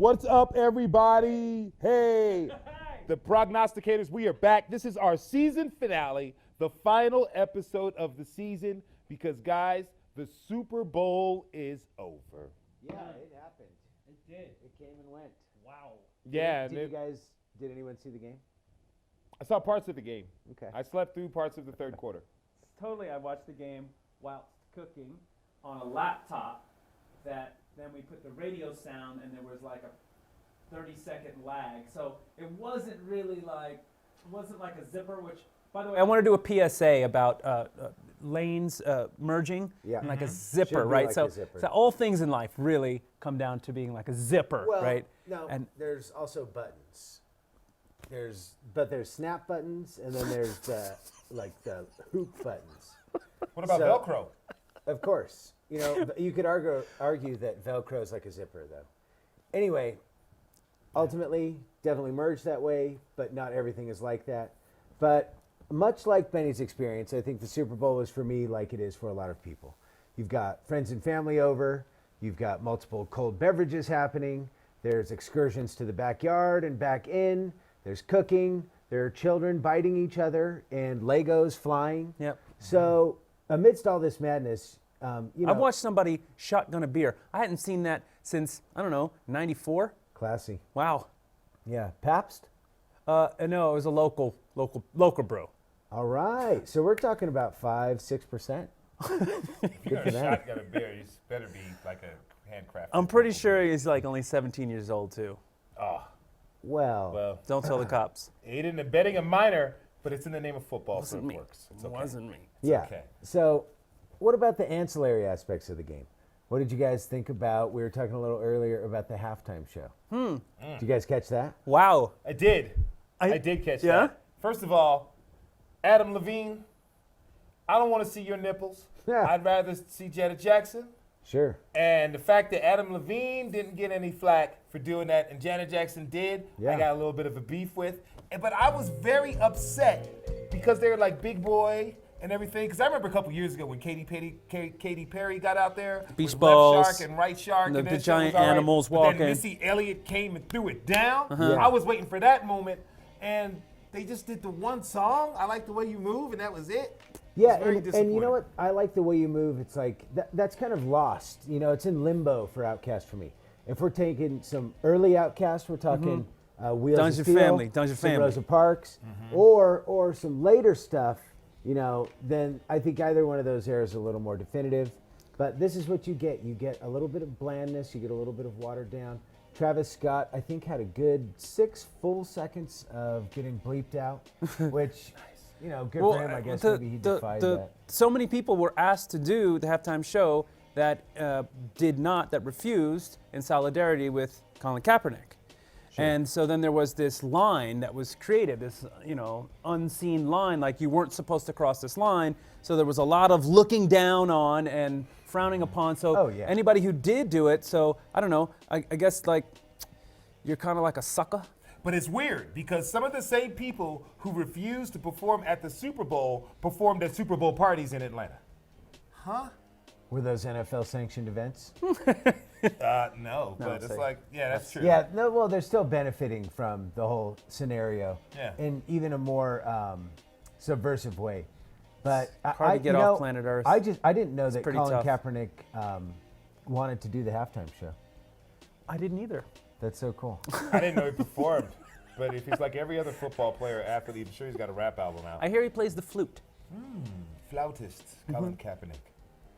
What's up, everybody? Hey, the Prognosticators, we are back. This is our season finale, the final episode of the season, because, guys, the Super Bowl is over. Yeah, it happened. It did. It came and went. Wow. Yeah. Did anyone see the game? I saw parts of the game. Okay. I slept through parts of the third quarter. Totally, I watched the game whilst cooking on a laptop that then we put the radio sound and there was like a 30-second lag. So it wasn't really like, it wasn't like a zipper, which, by the way, I want to do a PSA about lanes merging and like a zipper, right? Like so, a zipper. so all things in life really come down to being like a zipper, Well, right? no, And there's also buttons. There's snap buttons, and then there's the hoop buttons. What about So- Velcro? Of course. You know, you could argue that Velcro is like a zipper, though. Anyway, ultimately, definitely merged that way, but not everything is like that. But much like Benny's experience, I think the Super Bowl is for me like it is for a lot of people. You've got friends and family over. You've got multiple cold beverages happening. There's excursions to the backyard and back in. There's cooking. There are children biting each other and Legos flying. Yep. So amidst all this madness, you know, I've watched somebody shotgun a beer. I hadn't seen that since, I don't know, 94? classy. Wow. Yeah, Pabst. No, it was a local brew. All right, so we're talking about 5-6%. If you're for going to them. shotgun a beer, you better be like a handcrafted. I'm pretty sure he's like only 17 years old too. Oh, Well, well, Don't tell the cops. aiding and abetting a minor, but it's in the name of football, so Wasn't it me. works. It's okay. Wasn't me. yeah. okay. So, what about the ancillary aspects of the game? What did you guys think about? We were talking a little earlier about the halftime show. Did you guys catch that? Wow. I did. I did catch yeah? that. First of all, Adam Levine, I don't want to see your nipples. Yeah. I'd rather see Janet Jackson. Sure. And the fact that Adam Levine didn't get any flack for doing that and Janet Jackson did, Yeah. I got a little bit of a beef with. But I was very upset because they were like Big Boy and everything. Because I remember a couple years ago when Katy Perry got out there Beach with balls, Left Shark and Right Shark. and the that shit giant was all right. animals But walking. then Missy Elliott came and threw it down. Yeah. I was waiting for that moment. And they just did the one song, I Like the Way You Move, and that was it. Yeah, It's very and you know disappointing. what? I like the way you move. It's like that's kind of lost. You know, it's in limbo for Outkast for me. If we're taking some early Outkast, we're talking Wheels Dungeon of Steel, Family, Dungeon some Family. Rosa Parks, or some later stuff. You know, then I think either one of those eras is a little more definitive. But this is what you get. You get a little bit of blandness. You get a little bit of watered down. Travis Scott, I think, had a good 6 full seconds of getting bleeped out, which, you know, good for him. I guess maybe he defied that. So many people were asked to do the halftime show that that refused in solidarity with Colin Kaepernick. And so then there was this line that was created, this, you know, unseen line, like you weren't supposed to cross this line. So there was a lot of looking down on and frowning upon. So anybody who did do it, so I don't know, I guess like you're kind of like a sucker. But it's weird because some of the same people who refused to perform at the Super Bowl performed at Super Bowl parties in Atlanta. Huh? Were those NFL sanctioned events? No, but it's say- like, yeah, that's true. Yeah, no, well, they're still benefiting from the whole scenario Yeah. in even a more subversive way. But hard to get off planet Earth. I didn't know that pretty Colin tough. Kaepernick wanted to do the halftime show. I didn't either. That's so cool. I didn't know he performed. But if he's like every other football player, athlete, I'm sure he's got a rap album out. I hear he plays the flute. Flautist, Colin Kaepernick.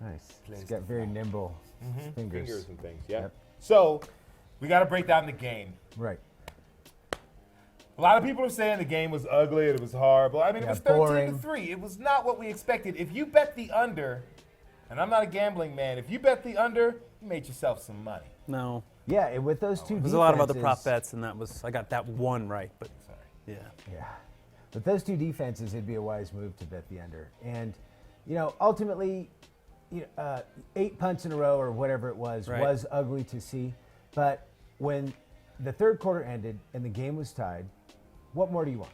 Nice. He's Plays got the very nimble fingers. Fingers and things, yeah. Yep. So, we got to break down the game. Right. A lot of people are saying the game was ugly, it was horrible. I mean, it Yeah, was boring. 13-3. It was not what we expected. If you bet the under, and I'm not a gambling man, if you bet the under, you made yourself some money. No. Yeah, and with those two There's a lot of other defenses- prop bets, and I got that one right, but Sorry. yeah. Yeah. With those two defenses, it'd be a wise move to bet the under. And, you know, ultimately, 8 punts in a row or whatever it was Right. ugly to see. But when the third quarter ended and the game was tied, what more do you want?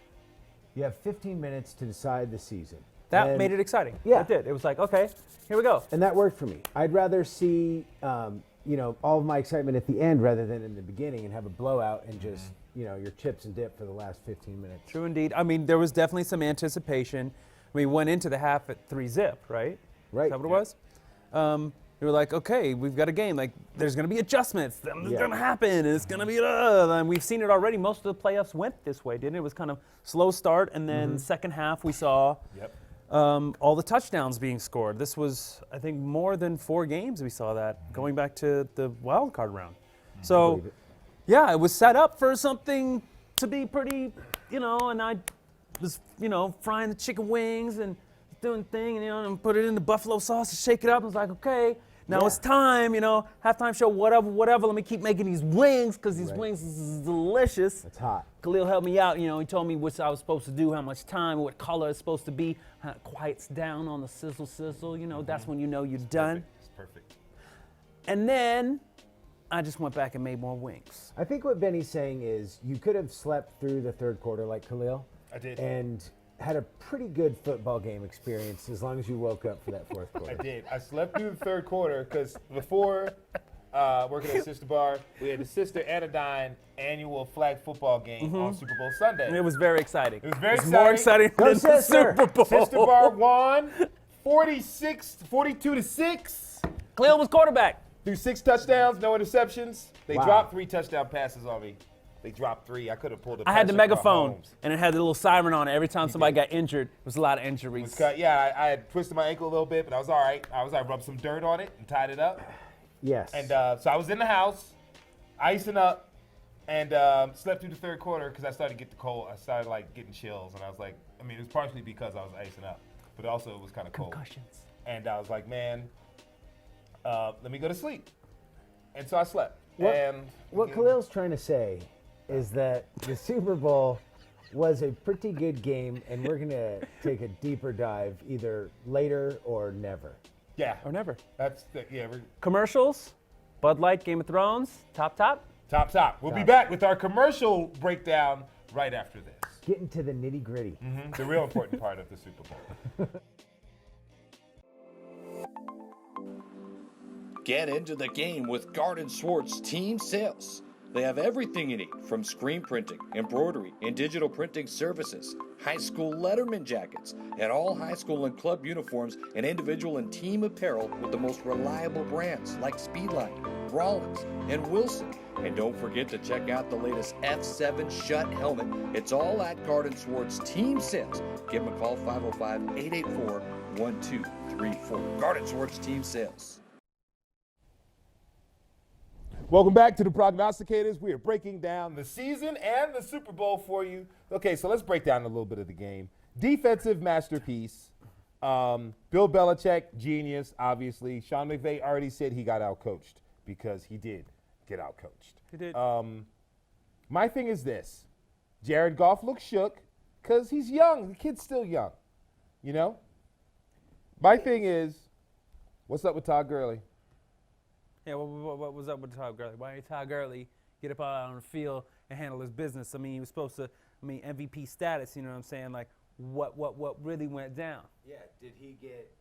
You have 15 minutes to decide the season. That And- made it exciting. Yeah. It did. It was like, okay, here we go. And that worked for me. I'd rather see, all of my excitement at the end rather than in the beginning and have a blowout and just, your chips and dip for the last 15 minutes. True indeed. I mean, there was definitely some anticipation. We went into the half at 3-0, right? Right. Is that what it was? We were like, okay, we've got a game. Like, there's going to be adjustments. It's going to happen. And it's going to be, and we've seen it already. Most of the playoffs went this way, didn't it? It was kind of slow start, and then second half we saw all the touchdowns being scored. This was, I think, more than 4 games we saw that, going back to the wild card round. So, yeah, it was set up for something to be pretty, and I was, frying the chicken wings and doing thing, and put it in the buffalo sauce and shake it up. And I was like, okay, now it's time, halftime show, whatever. Let me keep making these wings because these wings is delicious. It's hot. Khalil helped me out. He told me what I was supposed to do, how much time, what color it's supposed to be, how it quiets down on the sizzle. That's when you're done. It's perfect. And then I just went back and made more wings. I think what Benny's saying is you could have slept through the third quarter like Khalil. I did. And had a pretty good football game experience as long as you woke up for that fourth quarter. I did. I slept through the third quarter because before working at Sister Bar, we had the Sister Anodyne annual flag football game on Super Bowl Sunday. And it was very exciting. It was very more exciting Go than the Sister. Super Bowl. Sister Bar won 42-6. Khalil was quarterback. Threw 6 touchdowns, no interceptions. They Wow. dropped 3 touchdown passes on me. They dropped 3. I could have pulled a I had the pressure from megaphone, Mahomes. and it had the little siren on it. Every time somebody got injured, there was a lot of injuries. Yeah, I had twisted my ankle a little bit, but I was all right. I rubbed some dirt on it and tied it up. Yes. And so I was in the house, icing up, and slept through the third quarter because I started to get the cold. I started getting chills, and I was like, it was partially because I was icing up, but also it was kind of cold. Concussions. And I was like, man, let me go to sleep. And so I slept. What Khalil's trying to say is that the Super Bowl was a pretty good game, and we're going to take a deeper dive either later or never. Yeah. Or never. We're Commercials, Bud Light, Game of Thrones, top. top. We'll be back with our commercial breakdown right after this. Getting to the nitty gritty. The real important part of the Super Bowl. Get into the game with Garden Swartz Team Sales. They have everything you need from screen printing, embroidery, and digital printing services, high school letterman jackets, and all high school and club uniforms and individual and team apparel with the most reliable brands like Speedline, Rollins, and Wilson. And don't forget to check out the latest F7 Shut helmet. It's all at Garden Swartz Team Sales. Give them a call, 505-884-1234. Garden Swartz Team Sales. Welcome back to the Prognosticators. We are breaking down the season and the Super Bowl for you. Okay, so let's break down a little bit of the game. Defensive masterpiece. Bill Belichick, genius, obviously. Sean McVay already said he got outcoached because he did get outcoached. He did. My thing is this. Jared Goff looks shook because he's young. The kid's still young, My thing is, what's up with Todd Gurley? Yeah, what was up with Todd Gurley? Why didn't Todd Gurley get up out on the field and handle his business? He was supposed to, MVP status, you know what I'm saying? Like, what really went down? Yeah, did he get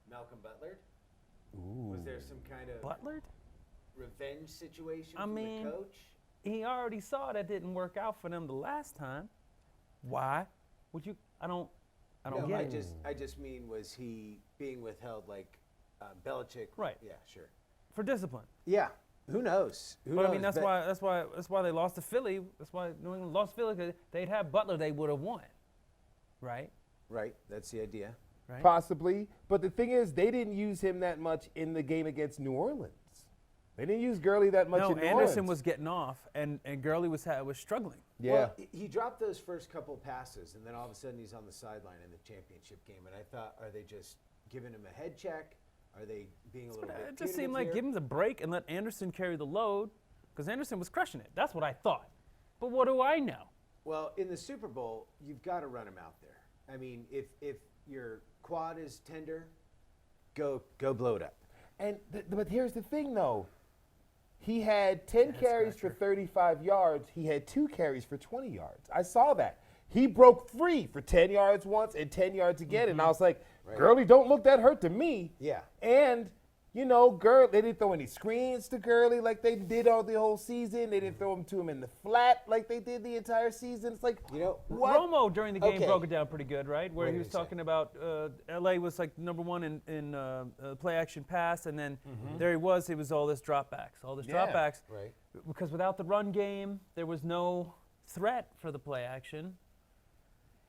Malcolm Butler? Was there some kind of Butler? revenge situation I from mean, the coach? He already saw that didn't work out for them the last time. Why would you? I don't get it. I just mean, was he being withheld like Belichick? Right. Yeah, sure. For discipline. Yeah. Who knows? But that's why they lost to Philly. That's why New England lost to Philly, because they'd have Butler, they would have won. Right? Right. That's the idea. Right. Possibly. But the thing is, they didn't use him that much in the game against New Orleans. They didn't use Gurley that much in New Anderson Orleans. was getting off, and Gurley was struggling. Yeah. Well, he dropped those first couple passes, and then all of a sudden he's on the sideline in the championship game. And I thought, are they just giving him a head check? Are they being a little bit It just seemed punitive like here? give him the break and let Anderson carry the load, because Anderson was crushing it. That's what I thought. But what do I know? Well, in the Super Bowl, you've got to run him out there. I mean, if your quad is tender, go blow it up. But here's the thing, though. He had 10 carries for 35 yards. He had 2 carries for 20 yards. I saw that. He broke free for 10 yards once and 10 yards again. And I was like, Gurley don't look that hurt to me. Yeah. And They didn't throw any screens to Gurley like they did all the whole season. They didn't throw them to him in the flat like they did the entire season. It's like, what? Romo during the game Okay. broke it down pretty good, right? Where What he did was he say? talking about LA was like number one in play action pass, and then there he was all this dropbacks, dropbacks. Right. Because without the run game, there was no threat for the play action.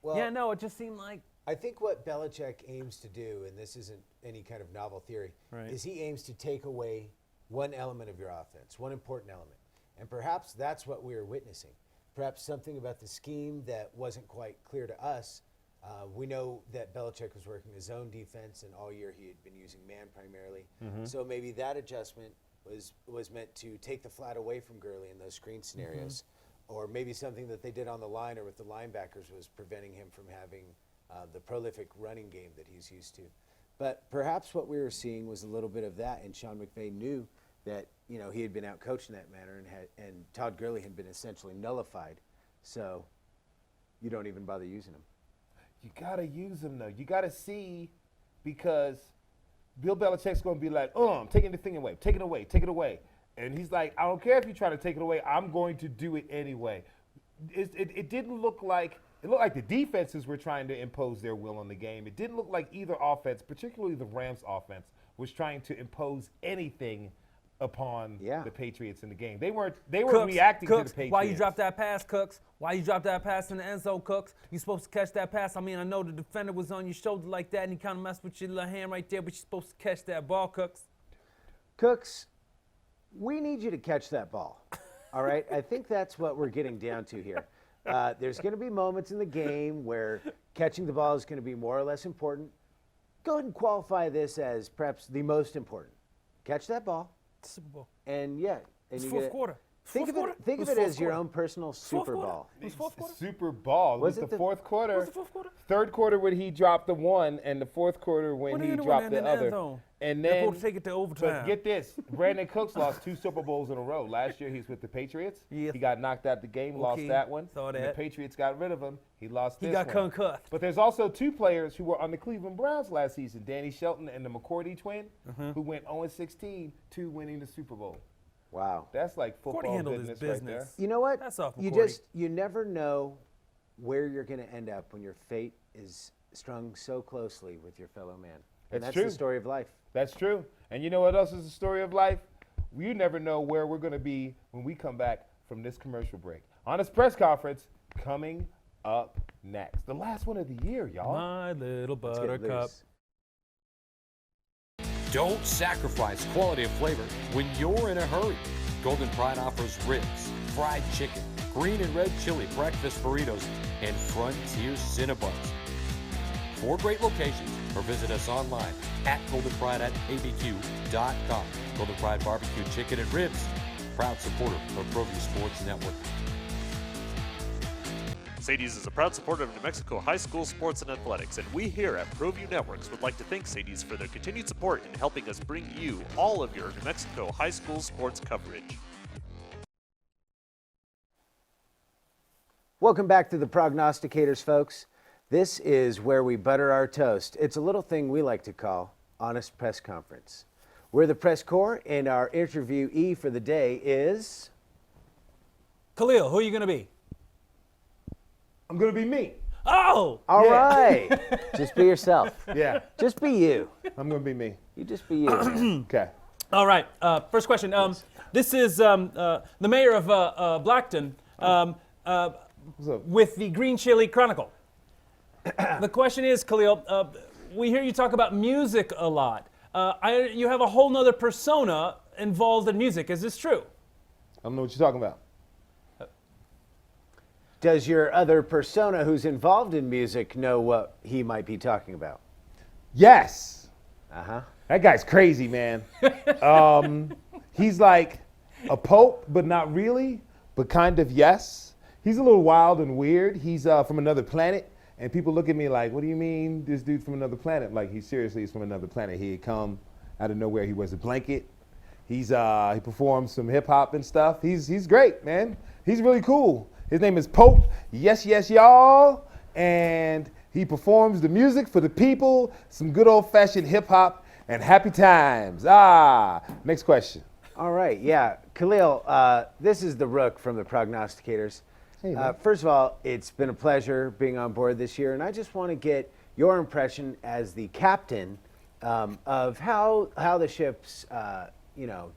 Well, It just seemed like I think what Belichick aims to do, and this isn't any kind of novel theory, Right. is he aims to take away one element of your offense, one important element. And perhaps that's what we were witnessing. Perhaps something about the scheme that wasn't quite clear to us. We know that Belichick was working his zone defense, and all year he had been using man primarily. So maybe that adjustment was meant to take the flat away from Gurley in those screen scenarios. Or maybe something that they did on the line or with the linebackers was preventing him from having the prolific running game that he's used to. But perhaps what we were seeing was a little bit of that, and Sean McVay knew that he had been out coached in that manner, and Todd Gurley had been essentially nullified. So you don't even bother using him. You got to use him, though. You got to see, because Bill Belichick's going to be like, I'm taking the thing away, take it away. And he's like, I don't care if you try to take it away, I'm going to do it anyway. It didn't look like – it looked like the defenses were trying to impose their will on the game. It didn't look like either offense, particularly the Rams offense, was trying to impose anything upon the Patriots in the game. They were reacting to the Patriots. Why you drop that pass, Cooks? Why you drop that pass in the end zone, Cooks? You supposed to catch that pass. I mean, I know the defender was on your shoulder like that, and he kind of messed with your little hand right there, but you're supposed to catch that ball, Cooks. Cooks, we need you to catch that ball. All right? I think that's what we're getting down to here. There's going to be moments in the game where catching the ball is going to be more or less important. Go ahead and qualify this as perhaps the most important. Catch that ball. Super Bowl. And It's fourth quarter. Think of it as your own personal Super Bowl. It was fourth quarter. Super Bowl. Was it it the the- fourth quarter? Was it fourth quarter? Third quarter when he dropped the one, and the fourth quarter when he dropped the other. And They're then, supposed to take it to overtime. but get this, Brandon Cooks lost 2 Super Bowls in a row. Last year he's with the Patriots. Yeah. He got knocked out the game, lost Okay, that one. saw And the that. Patriots got rid of him. He lost He this got one. concussed. But there's also 2 players who were on the Cleveland Browns last season, Danny Shelton and the McCourty twin, who went 0-16 to winning the Super Bowl. Wow. That's like football handled his goodness right there. business. You know what? That's off You McCourty. you never know where you're going to end up when your fate is strung so closely with your fellow man. And That's that's true. the story of life. That's true. And you know what else is the story of life? You never know where we're going to be when we come back from this commercial break. On this press conference coming up next. The last one of the year, y'all. My little Let's get buttercup. loose. Don't sacrifice quality of flavor when you're in a hurry. Golden Pride offers ribs, fried chicken, green and red chili breakfast burritos, and Frontier Cinnabons. 4 great locations, or visit us online at goldenpride@abq.com. Golden Pride Barbecue Chicken and Ribs, proud supporter of ProView Sports Network. Sadies is a proud supporter of New Mexico high school sports and athletics, and we here at ProView Networks would like to thank Sadies for their continued support in helping us bring you all of your New Mexico high school sports coverage. Welcome back to the Prognosticators, folks. This is where we butter our toast. It's a little thing we like to call Honest Press Conference. We're the press corps, and our interviewee for the day is... Khalil, who are you going to be? I'm going to be me. Oh! All Yeah. right. Just be yourself. Yeah, Just be you. I'm going to be me. You just be you. man. Okay. All right. First question. This is the mayor of Blackton What's up? with the Green Chili Chronicle. The question is, Khalil, we hear you talk about music a lot. You have a whole nother persona involved in music. Is this true? I don't know what you're talking about. Does your other persona who's involved in music know what he might be talking about? Yes. Uh-huh. That guy's crazy, man. He's like a pope, but not really, but kind of yes. He's a little wild and weird. He's from another planet, and people look at me like, what do you mean this dude's from another planet? Like, he seriously is from another planet. He had come out of nowhere. He wears a blanket. He performs some hip-hop and stuff. He's great, man. He's really cool. His name is Pope, yes, y'all, and he performs the music for the people, some good old-fashioned hip-hop, and happy times. Next question. All right, yeah. Khalil, this is the Rook from the Prognosticators. Hey, man. First of all, it's been a pleasure being on board this year, and I just want to get your impression as the captain of how the ship's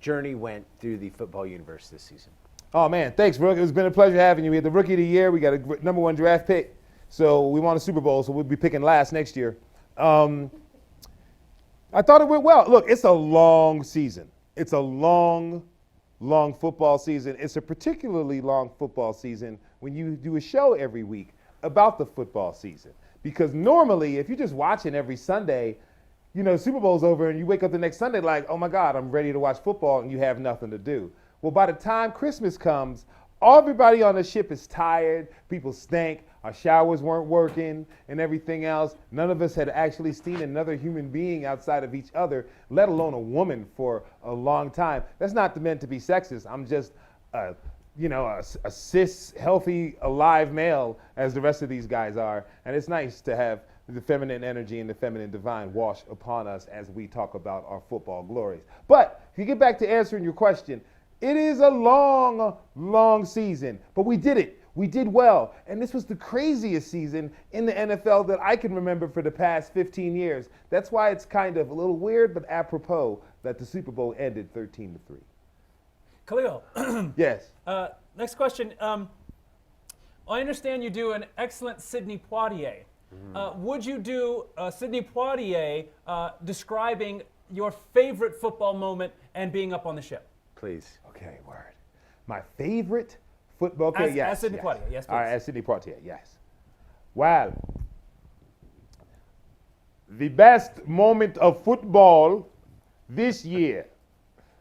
journey went through the football universe this season. Oh, man, thanks, Rook. It's been a pleasure having you. We had the Rookie of the Year. We got a number 1 draft pick. So we won a Super Bowl, so we'll be picking last next year. I thought it went well. Look, it's a long season. It's a long football season. It's a particularly long football season when you do a show every week about the football season. Because normally, if you're just watching every Sunday, Super Bowl's over and you wake up the next Sunday like, oh my God, I'm ready to watch football, and you have nothing to do. Well, by the time Christmas comes, everybody on the ship is tired. People stink. Our showers weren't working and everything else. None of us had actually seen another human being outside of each other, let alone a woman, for a long time. That's not meant to be sexist. I'm just, a cis, healthy, alive male, as the rest of these guys are. And it's nice to have the feminine energy and the feminine divine wash upon us as we talk about our football glories. But if you get back to answering your question, it is a long season, but we did it. We did well, and this was the craziest season in the NFL that I can remember for the past 15 years. That's why it's kind of a little weird, but apropos that the Super Bowl ended 13-3. Khalil. Yes. Next question. I understand you do an excellent Sidney Poitier. Would you do Sidney Poitier describing your favorite football moment and being up on the ship? Please. Okay, word. My favorite football. Okay, yes. As Sidney Poitier, yes, please. All right, as Sidney Poitier, yes. Well, the best moment of football this year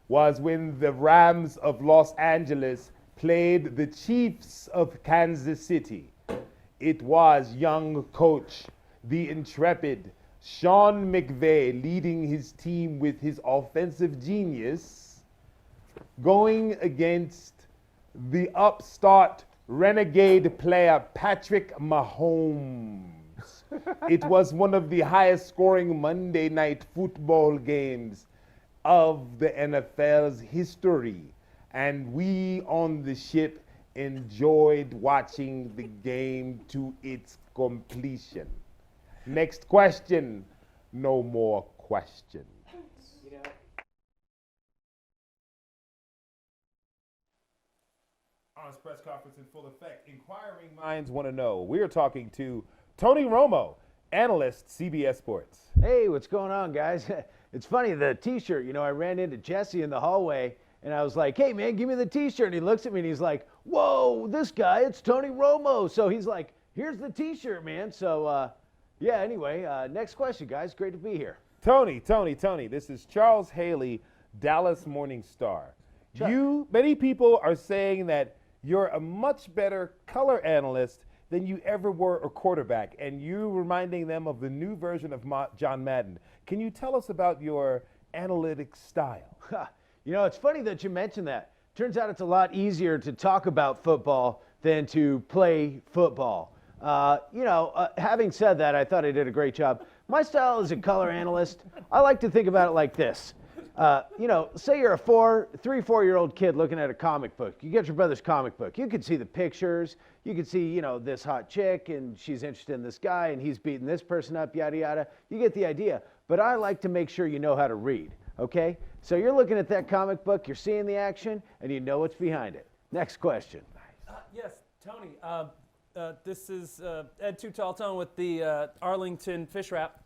was when the Rams of Los Angeles played the Chiefs of Kansas City. It was young coach, the intrepid Sean McVay, leading his team with his offensive genius, going against the upstart renegade player Patrick Mahomes. It was one of the highest scoring Monday night football games of the NFL's history. And we on the ship enjoyed watching the game to its completion. Next question. No more questions. Honest press conference in full effect. Inquiring minds want to know. We are talking to Tony Romo, analyst, CBS Sports. Hey, what's going on, guys? It's funny, the T-shirt, I ran into Jesse in the hallway, and I was like, hey, man, give me the T-shirt. And he looks at me, and he's like, whoa, this guy, it's Tony Romo. So he's like, here's the T-shirt, man. So, anyway, next question, guys. Great to be here. Tony. This is Charles Haley, Dallas Morning Star. Many people are saying that you're a much better color analyst than you ever were a quarterback, and you reminding them of the new version of John Madden. Can you tell us about your analytic style? It's funny that you mentioned that. Turns out it's a lot easier to talk about football than to play football. Having said that, I thought I did a great job. My style as a color analyst, I like to think about it like this. Say you're a 4-year-old kid looking at a comic book. You get your brother's comic book. You could see the pictures. You could see, this hot chick, and she's interested in this guy, and he's beating this person up, yada, yada. You get the idea. But I like to make sure you know how to read, okay? So you're looking at that comic book, you're seeing the action, and you know what's behind it. Next question. Yes, Tony. This is Ed Too Tall Tone with the Arlington Fish Wrap.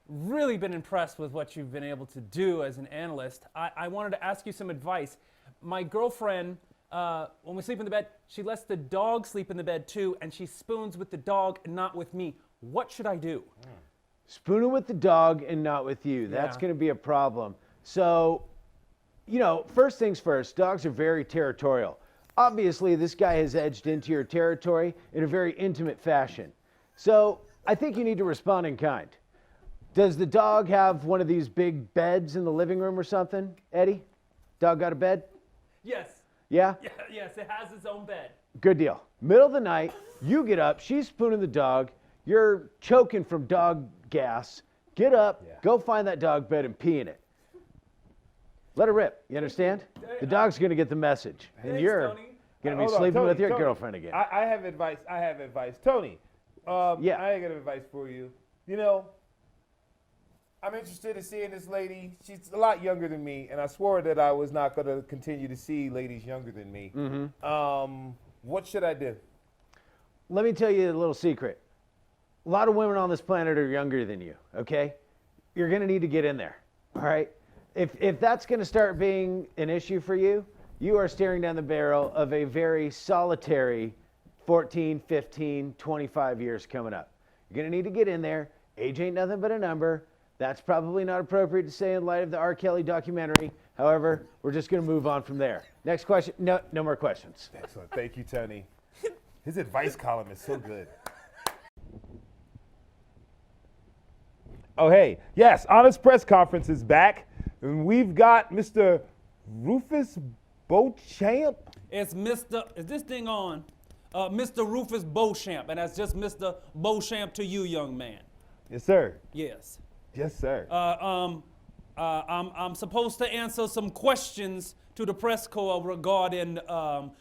Really been impressed with what you've been able to do as an analyst. I wanted to ask you some advice. My girlfriend, when we sleep in the bed, she lets the dog sleep in the bed too, and she spoons with the dog and not with me. What should I do? Spooning with the dog and not with you. That's going to be a problem. So, first things first, dogs are very territorial. Obviously, this guy has edged into your territory in a very intimate fashion. So, I think you need to respond in kind. Does the dog have one of these big beds in the living room or something, Eddie? Dog got a bed? Yes. Yeah? Yes, it has its own bed. Good deal. Middle of the night, you get up, she's spooning the dog, you're choking from dog gas, Get up, go find that dog bed and pee in it. Let her rip. You understand? The dog's going to get the message. And you're going to be Hold on, sleeping Tony, with your Tony. girlfriend again. I have advice. Tony, Yeah. I got advice for you. You know, I'm interested in seeing this lady. She's a lot younger than me, and I swore that I was not going to continue to see ladies younger than me. What should I do? Let me tell you a little secret. A lot of women on this planet are younger than you, okay? You're going to need to get in there, all right? If that's going to start being an issue for you, you are staring down the barrel of a very solitary 14, 15, 25 years coming up. You're going to need to get in there. Age ain't nothing but a number. That's probably not appropriate to say in light of the R. Kelly documentary. However, we're just going to move on from there. Next question. No more questions. Excellent. Thank you, Tony. His advice column is so good. Oh, hey. Yes, Honest Press Conference is back. And we've got Mr. Rufus Beauchamp. It's Mr. Is this thing on? Mr. Rufus Beauchamp, and that's just Mr. Beauchamp to you, young man. Yes, sir. Yes. Yes, sir. I'm supposed to answer some questions to the press corps regarding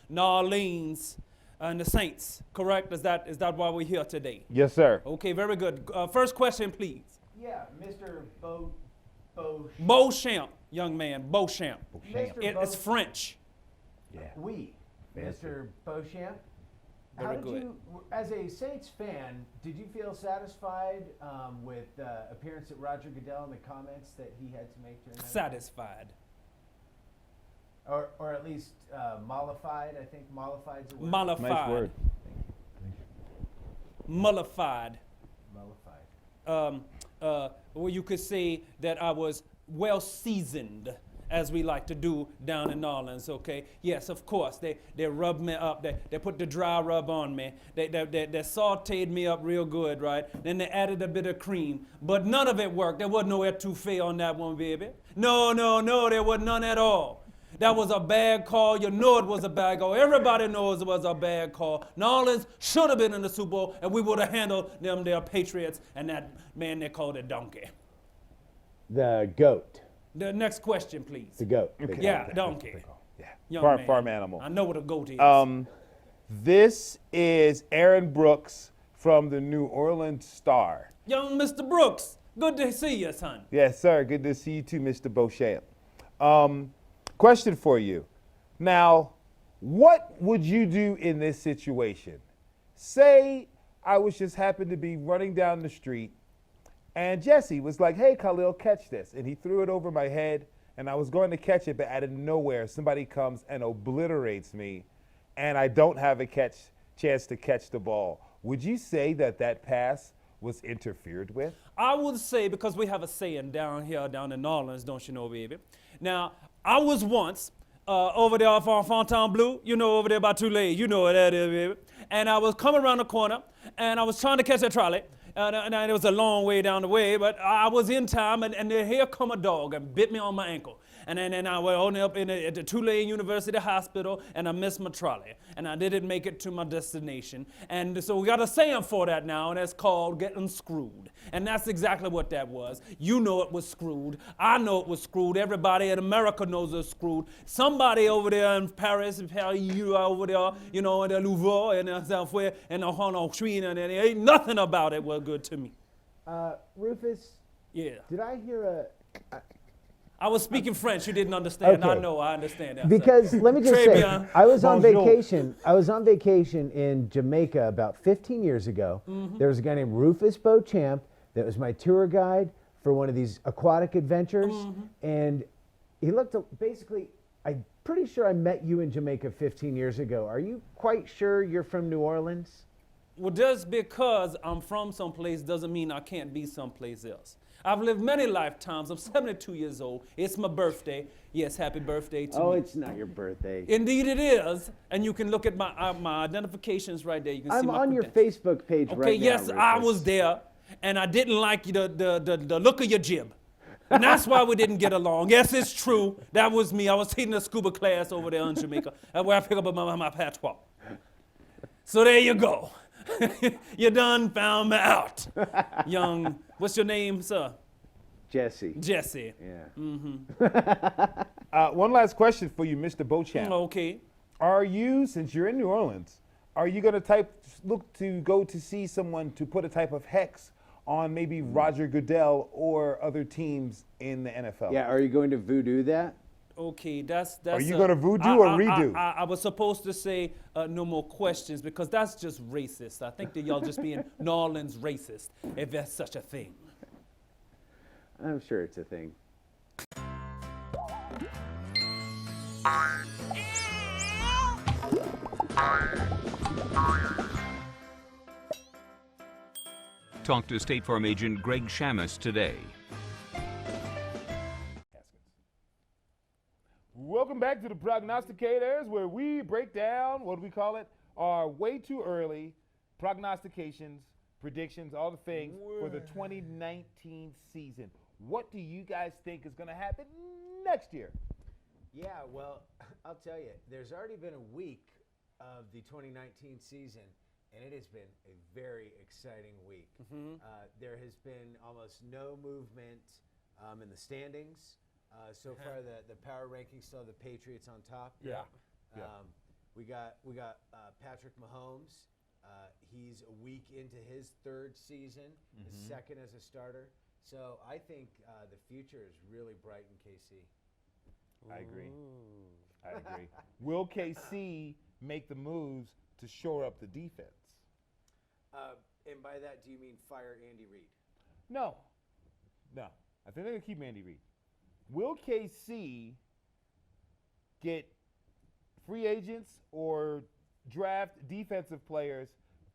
New Orleans and the Saints. Correct? Is that why we're here today? Yes, sir. Okay, very good. First question, please. Yeah, Mr. Beauchamp, young man, Beauchamp. Mr. It's French. Yeah. Oui, Mr. Beauchamp. Very How did good. you, as a Saints fan, did you feel satisfied with the appearance of Roger Goodell and the comments that he had to make during that? Satisfied. Or at least mollified, I think mollified's a word. Mollified. Nice word. Mollified. Mollified. Or you could say that I was well seasoned, as we like to do down in New Orleans, okay? Yes, of course, they rubbed me up, they put the dry rub on me, they sauteed me up real good, right? Then they added a bit of cream, but none of it worked. There wasn't no etouffee on that one, baby. No, there was none at all. That was a bad call. You know it was a bad call. Everybody knows it was a bad call. New Orleans should have been in the Super Bowl, and we would have handled them, their Patriots, and that man they called a donkey. The goat. The next question, please. The goat. Okay. Yeah, donkey. Yeah. Young man. Farm animal. I know what a goat is. This is Aaron Brooks from the New Orleans Star. Young Mr. Brooks, good to see you, son. Yes, sir. Good to see you too, Mr. Beauchamp. Question for you. Now, what would you do in this situation? Say I was just happened to be running down the street and Jesse was like, hey, Khalil, catch this. And he threw it over my head and I was going to catch it, but out of nowhere, somebody comes and obliterates me and I don't have a chance to catch the ball. Would you say that pass was interfered with? I would say, because we have a saying down in New Orleans, don't you know, baby? Now, I was once over there off on Fontainebleau, you know, over there by Tulane, you know what that is, baby. And I was coming around the corner, and I was trying to catch a trolley, and it was a long way down the way, but I was in time, and then here come a dog and bit me on my ankle. And then I went on up at the Tulane University Hospital, and I missed my trolley, and I didn't make it to my destination. And so we got a saying for that now, and it's called getting screwed. And that's exactly what that was. You know it was screwed. I know it was screwed. Everybody in America knows it's screwed. Somebody over there in Paris, you over there, you know, in the Louvre, and somewhere, and the Honorine, and there ain't nothing about it was good to me. Rufus, Yeah. did I hear I was speaking French. You didn't understand. Okay. I know. I understand that. Because let me just Très say, bien. I was on Bonjour. vacation. I was on vacation in Jamaica about 15 years ago. Mm-hmm. There was a guy named Rufus Beauchamp that was my tour guide for one of these aquatic adventures, Mm-hmm. and he looked basically. I'm pretty sure I met you in Jamaica 15 years ago. Are you quite sure you're from New Orleans? Well, just because I'm from someplace doesn't mean I can't be someplace else. I've lived many lifetimes. I'm 72 years old. It's my birthday. Yes, happy birthday to me. It's not your birthday. Indeed it is. And you can look at my identifications right there. You can see I'm my on your credentials. Facebook page Okay, right now. yes, I Rufus. was there, and I didn't like the look of your jib. And that's why we didn't get along. Yes, it's true. That was me. I was taking a scuba class over there in Jamaica. That's where I pick up my patois. So there you go. You done found me out. Young, what's your name, sir? Jesse. Jesse. Yeah. One last question for you, Mr. Beauchamp. Okay. Are you, since you're in New Orleans, are you going to look to go to see someone to put a type of hex on maybe Roger Goodell or other teams in the NFL? Yeah, are you going to voodoo that? Okay, that's. Are you gonna voodoo or redo? I was supposed to say no more questions because that's just racist. I think that y'all just being New Orleans racist, if that's such a thing. I'm sure it's a thing. Talk to State Farm agent Greg Shamus today. Welcome back to the Prognosticators, where we break down, what do we call it, our way too early prognostications, predictions, all the things for the 2019 season. What do you guys think is going to happen next year? Yeah, well, I'll tell you, there's already been a week of the 2019 season, and it has been a very exciting week. There has been almost no movement in the standings. So far, the power rankings still have the Patriots on top. Yeah. We got Patrick Mahomes. He's a week into his third season, his second as a starter. So I think the future is really bright in KC. I agree. I agree. Will KC make the moves to shore up the defense? And by that, do you mean fire Andy Reid? No. I think they're going to keep Andy Reid. Will KC get free agents or draft defensive players?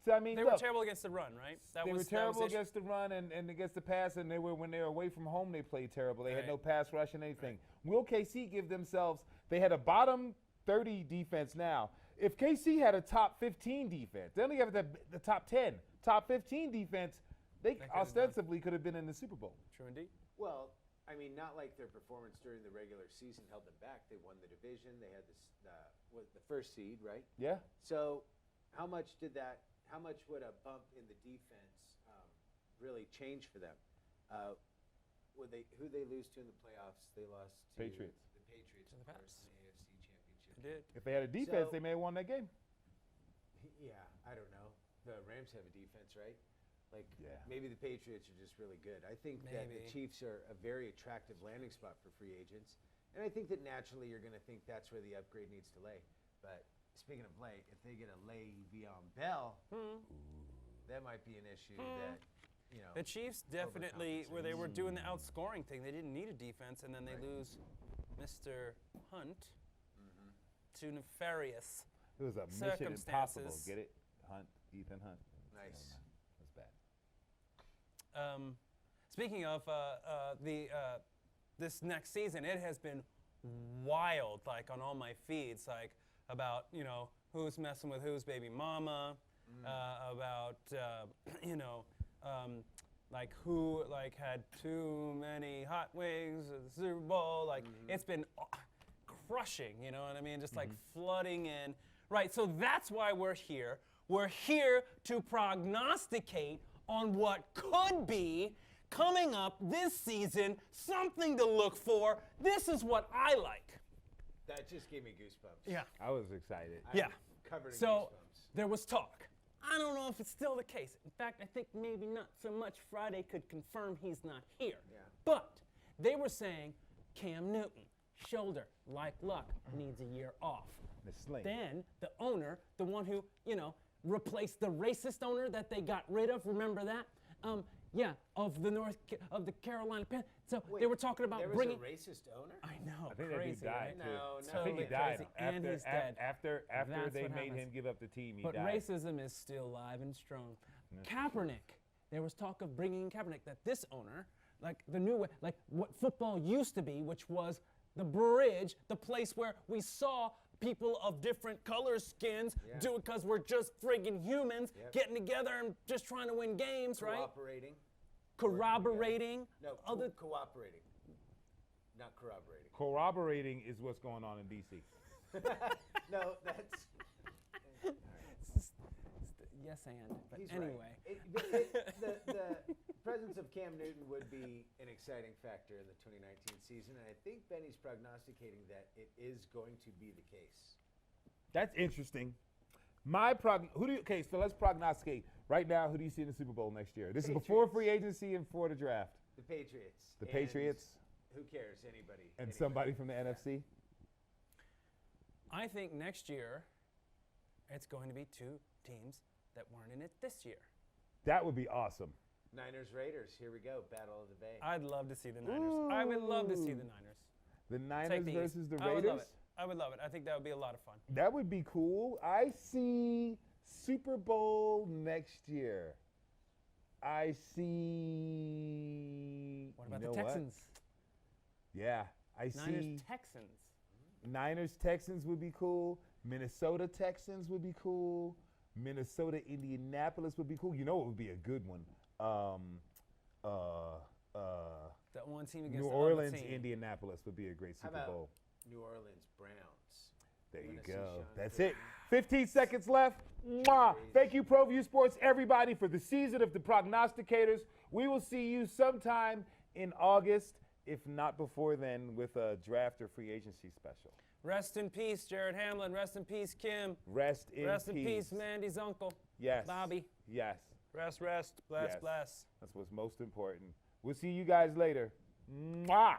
So, I mean, They were terrible against the run, right? They were terrible against the run and against the pass, and when they were away from home, they played terrible. They had no pass rush and anything. Will KC give themselves? They had a bottom 30 defense now. If KC had a top 15 defense, they only have the top 10, top 15 defense. They ostensibly could have been in the Super Bowl. True indeed. Well, I mean, not like their performance during the regular season held them back. They won the division. They had the first seed, right? Yeah. So, how much would a bump in the defense really change for them? Who they lose to in the playoffs? They lost to Patriots. The Patriots, of course, in the AFC Championship. They did. If they had a defense, So- they may have won that game. Yeah, I don't know. The Rams have a defense, right? Yeah. Maybe the Patriots are just really good. I think that the Maybe. Chiefs are a very attractive landing spot for free agents. And I think that naturally you're going to think that's where the upgrade needs to lay. But speaking of lay, if they get a Le'Veon Bell, that might be an issue that, The Chiefs definitely, where they were doing the outscoring thing, they didn't need a defense, and then they lose Mr. Hunt to nefarious. It was a mission impossible. Circumstances. Get it? Ethan Hunt. Nice. That's bad. Speaking of this next season, it has been wild, like on all my feeds, like about who's messing with whose baby mama, about like who had too many hot wings at the Super Bowl. Like it's been crushing, you know what I mean? Just like flooding in. Right, so that's why we're here. We're here to prognosticate on what could be coming up this season, something to look for. This is what I like. That just gave me goosebumps. Yeah. I was excited. Yeah. Covered in So goosebumps. there was talk. I don't know if it's still the case. In fact, I think maybe not so much. Friday could confirm he's not here. Yeah. But they were saying Cam Newton, shoulder, like luck, needs a year off. The sling. Then the owner, the one who, replaced the racist owner that they got rid of, remember that? Of the Carolina Panthers. So they were talking about there was bringing. a racist owner? I know, I think crazy, that dude died right? too. No, I think he Totally died crazy. after And he's dead. after That's they what made happens. him give up the team. He But died. racism is still alive and strong. Kaepernick. There was talk of bringing in Kaepernick, that this owner, like the new way, like what football used to be, which was the bridge, the place where we saw people of different colors, skins, do it because we're just friggin' humans, getting together and just trying to win games, right? Cooperating. Corroborating. No, other cooperating. Not corroborating. Corroborating is what's going on in DC. No, that's... yes and. But He's anyway. right. The presence of Cam Newton would be an exciting factor in the 2019 season, and I think Benny's prognosticating that it is going to be the case. That's interesting. Okay, so let's prognosticate. Right now, who do you see in the Super Bowl next year? This is before free agency and for the draft. The Patriots. The And Patriots? Who cares? Anybody. And somebody from the NFC? I think next year it's going to be two teams that weren't in it this year. That would be awesome. Niners, Raiders. Here we go. Battle of the Bay. I'd love to see the Niners. I would love to see the Niners. The Take Niners the versus East. the I would love it. Raiders? I would love it. I think that would be a lot of fun. That would be cool. I see Super Bowl next year. I see. What about you the know Texans? Yeah, I see. Niners, Texans. Niners, Texans would be cool. Minnesota Texans would be cool. Minnesota, Indianapolis would be cool. You know what would be a good one? That one team against New the Orleans, other team. Indianapolis would be a great How Super about Bowl. New Orleans Browns? There you Wanna see go. Sean That's Payton? it. 15 seconds left. Mwah. Thank you, ProView Sports, everybody, for the season of the Prognosticators. We will see you sometime in August, if not before then, with a draft or free agency special. Rest in peace, Jared Hamlin. Rest in peace, Kim. Rest in Rest in peace. peace, Mandy's uncle. Yes. Bobby. Yes. Rest, rest. Bless, Yes. bless. That's what's most important. We'll see you guys later. Mwah.